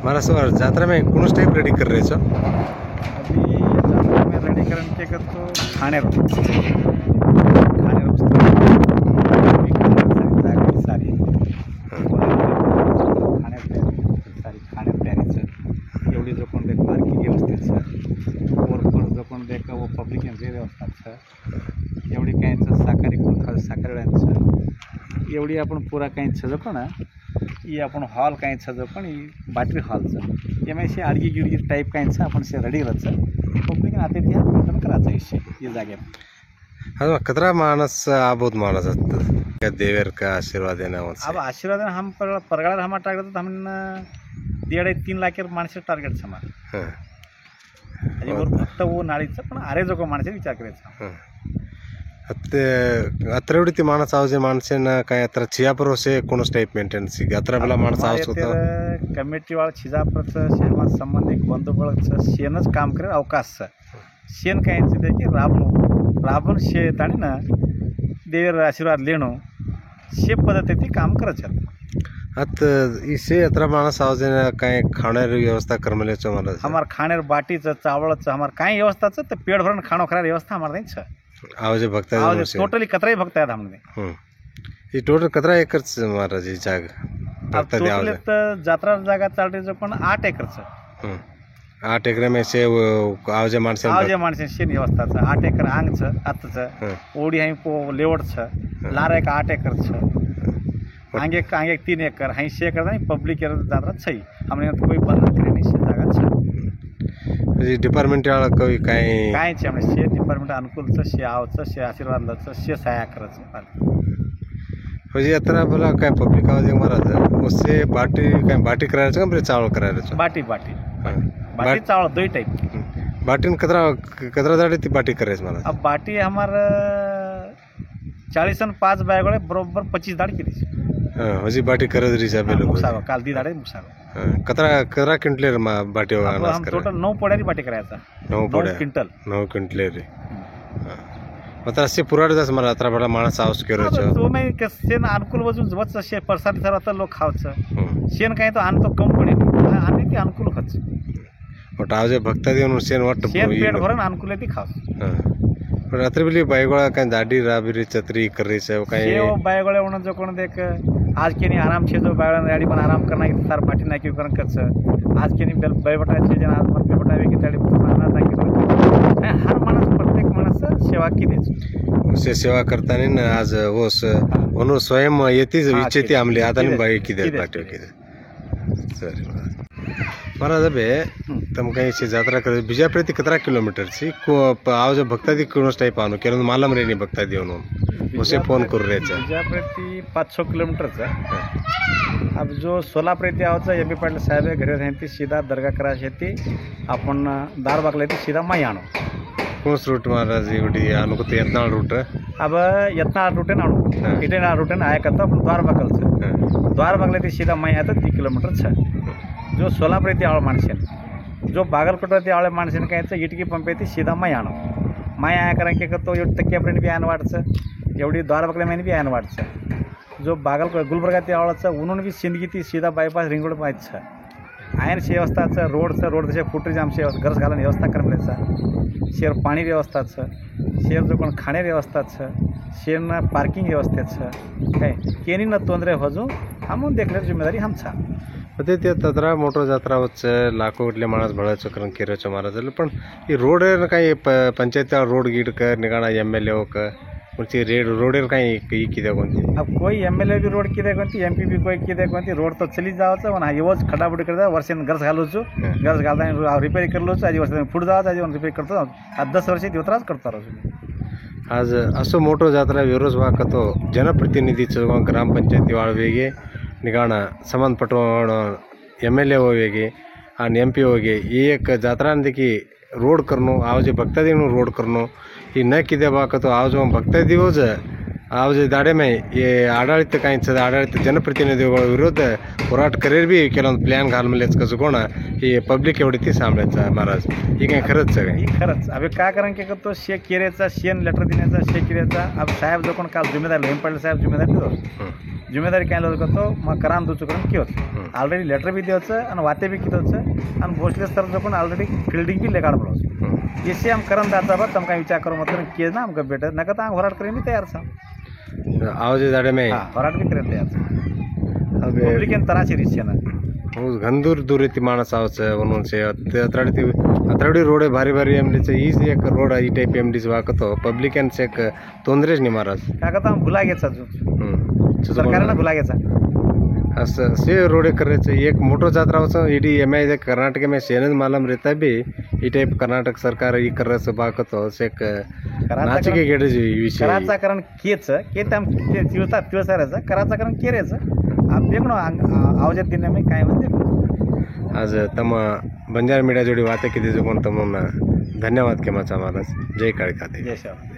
मारा सर जात्रा में कौन type ready कर रहे हो? अभी यात्रा में रेडी करने के तो खाने सारी खाण्यात तयारीचं एवढी जो पण देख पार्किंग व्यवस्थेचं वर जो पण देख व पब्लिक यांचे व्यवस्थाचं एवढी काहींचं साकारी साखरड्यांचं एवढी आपण पुरा काहींचं जो पण ये आपण हॉल काहींचं जो पण बाटरी हॉलचं एमआयसी अडगी गिडगी टाईप काहींचं आपण से रेडी राहायचं पब्लिक आता ते आपण करायचं विषय या जागेवर. हाँ कतरा मानस आबोध मानस क्या देवर का आशीर्वाद देना अब आशीर्वाद हम परगड़ा हमारा टारगेट तो हम 2.5-3 लाख माणसं टार्गेट हमारा आणि वर फक्त वो नाळीचं पण आरे जो माणसं विचार करायचा अत्र एवढी ती माणस आवाज माणसेना काय अत्र चियापुर से कोणस टाइप मेंटेनन्स अत्र बेला माणस आवाज होता कमिटी वाळ छिजापुरचं शेमा संबंधित बंधुबळचं शेनच काम करे अवकाशचं शेन कायचं ते की राबून शेत आणि ना देवर आशीर्वाद लेणं शे पद्धती काम करायचं अत इसे अत्र माणस आवाज काय खाण्याची व्यवस्था करमलेचं मला हमार खाणेर बाटीचं चावळचं हमार काय व्यवस्थाचं तर पेट भरून खाणं खरा व्यवस्था हमार नहीं छ आवाज भक्त टोटली कतरा भक्त आहेत हमने ये टोटल कतरा एकरच महाराज ही जाग भक्त टोटल तर जात्रा जागा चालते जो पण 8 एकरचं 8 एकर में से आवाज माणसे शेन व्यवस्थाचं 8 एकर आंगचं आतचं ओढी आहे पो लेवडचं लारा एक 8 एकरचं आंगे 3 एकर 80 एकर आणि पब्लिक जात्रा सही हमने कोई बंधन करे नहीं जागा छ डिपार्टमेंट वाला कोई काय छे हमने शे डिपार्टमेंट अनुकूलचं शे आवचं शे आशीर्वादचं शे सहाय्य करायचं म्हणजे अत्र बोला काय पब्लिक आवाज महाराज उससे बाटी करायचं का चावल करायचं बाटी चावल दो टाइप बाटी कतरा दाड़ी ती बाटी करायचं मला अब बाटी हमारा 40 आणि 5 बॅगोळे बरोबर 25 दाड़ की हजी बाटी करत रही साबे लोग मुसावा काल दी दाड़े मुसावा कतरा क्विंटल बाटी हम टोटल 9 पोड्यारी बाटी करायचा 9 क्विंटल रे मतलब असे पुराड जास मला अत्र बडा माणस आवाज करायचं तो मैं शेन अनुकूल वजून वच शे प्रसादी सर आता लोक खावचं शेन काय तो आणतो कंपनी आणि ती अनुकूल खर्च बट आवाज भक्ता देऊन शेन वाट शेन पेट भरून अनुकूल ती खाव पण अत्र बिली बायगोळा काय दाडी राबिरी छतरी करायचं काय ये बायगोळे म्हणून जो कोण देख आज केनी आराम छे जो बायगोळा गाडी पण आराम करना की तार पाटी नाकी करून करचं आज केनी बायबटा छे जन आज मन बेबटा वे की ताडी पूर्ण नाकी हर माणूस प्रत्येक माणूस सेवा की उसे सेवा करताना आज ओस म्हणून स्वयं येतीच विचेती आमली आता बाई किदे पाटी किदे सर महाराज अबे तम कहीं से यात्रा कर बीजा प्रति कतरा किलोमीटर सी को आवाज भक्ता दी कोण टाइप आनो केरन मालम रेनी भक्ता दी म्हणून उसे फोन कर रेचा बीजा प्रति 500 किलोमीटरचा अब जो 16 प्रति आवचा एमपी पाटील साहेब घरे रहती सीधा दरगाह करा शेती आपण दार बागले ती सीधा माई आणो कौन रूट महाराज एवढी अनुकूल यत्नाळ रूट अब यत्नाळ रूट आणो इटे ना रूट आया करता आपण द्वार बागले ती सीधा माई आता 3 किलोमीटर छ जो सोलापुर येते आवळ माणसेन जो बागलकोट येते आवळे माणसेन काय इटकी पंप येते सीधा माई आणो माई आया कारण की तो एवढी टक्क्यापर्यंत बी आण वाढचं एवढी द्वारबागल्या महिने बी आण वाढचं जो बागलकोट गुलबर्गा ते आवळचं उन्हून बी सिंदगी ती सीधा बायपास रिंग रोड पाहायचं आयन व्यवस्थाचं रोड तसे फुटरी आमची गरज घालून व्यवस्था करण्याचं शेर पाणी व्यवस्थाचं शेर जो कोण खाणे व्यवस्थाचं शेरनं पार्किंग व्यवस्थेचं काय केनी न तोंदरे हजू हमून देखले जिम्मेदारी हमचा अते ते तत्रा मोठो जात्रा वच्चे लाखो गटले माणस भळाचं करून केरचं महाराज पण ಈ ರೋಡ್ काही पंचायत रोड गीड कर निगाणा एमएलए का मुझे रोड काही किदे कोणती अब कोई एमएलए भी रोड किदे कोणती एमपी भी कोई किदे कोणती रोड तो चली जावचं पण येवच खडाबडी करता वर्षान गरज घालूचो गरज घालता रिपेरी करलोच आधी वर्ष पुढे जावचं आधी रिपेरी करतो आज 10 वर्ष दिवत्राच करता रोज आज असो मोठो जात्रा विरोध वाकतो जनप्रतिनिधीचं ग्रामपंचायती वाळवेगे निगाणा संबंधपट्ट एमएलए होवेगे आणि एमपी होगे एक जात्रा देखी रोड करनो आवाज भक्ता देनो रोड करनो ही न किदे बाकतो आवाज भक्ता दिवोज ಅವ್ರ ದಾಡೆ ಮೈ ಈ ಆಡಳಿತ ಕಾಯಿಸದ ಆಡಳಿತ ಜನಪ್ರತಿನಿಧಿಗಳ ವಿರುದ್ಧ ಹೋರಾಟ करेर बी ಕೆಲವೊಂದು प्लॅन घालमलेच कसं कोण ही पब्लिक एवढी ती सांभाळायचा महाराज ही काय खरंच आहे ही खरंच अभि काय कारण की तो शे केरेचा शेन लेटर देण्याचा शे केरेचा अब साहेब जो कोण काल जिम्मेदार हेम पडले साहेब जिम्मेदार देतो जिम्मेदारी काय लोक करतो मग कराम दुचुकरण की होत ऑलरेडी लेटर बी द्यायचं आणि वाते बी कितोचं आणि भोसले सर जो कोण ऑलरेडी फिल्डिंग बी लेगाड पडवचं येसे आम करण दाता बा तम काय विचार करू मतलब के ना आमका बेटर नका तर होराट करेन मी तयार सा आवाज दाडे मई होराट बी करेन तयार पब्लिक एन तराची रिस्क ना घनदूर दूर येते माणस आवच म्हणून से अत्राडी रोड भारी भारी एमडीचं हीच एक रोड ही टाईप एमडीच वाकतो पब्लिक यांचं एक तोंदरेच नाही महाराज काय करता भुला घ्यायचा सरकारनं भुला घ्यायचा असं से रोडे करायचं एक मोठं जात्राचं इडी एम आय कर्नाटक में सेनच मालूम रहता भी ई टाइप कर्नाटक सरकार ही करायचं बाकतो एक नाचिके गेडे विषय कराचा कारण केच के तम तिळता तिळसाराचं कराचा कारण केरेचं आप देखो आवजत दिन में काय म्हणते आज तम बंजारा मीडिया जोडी वाते किती कोण तम धन्यवाद केमाचा महाराज जय काळी खाते जय शाह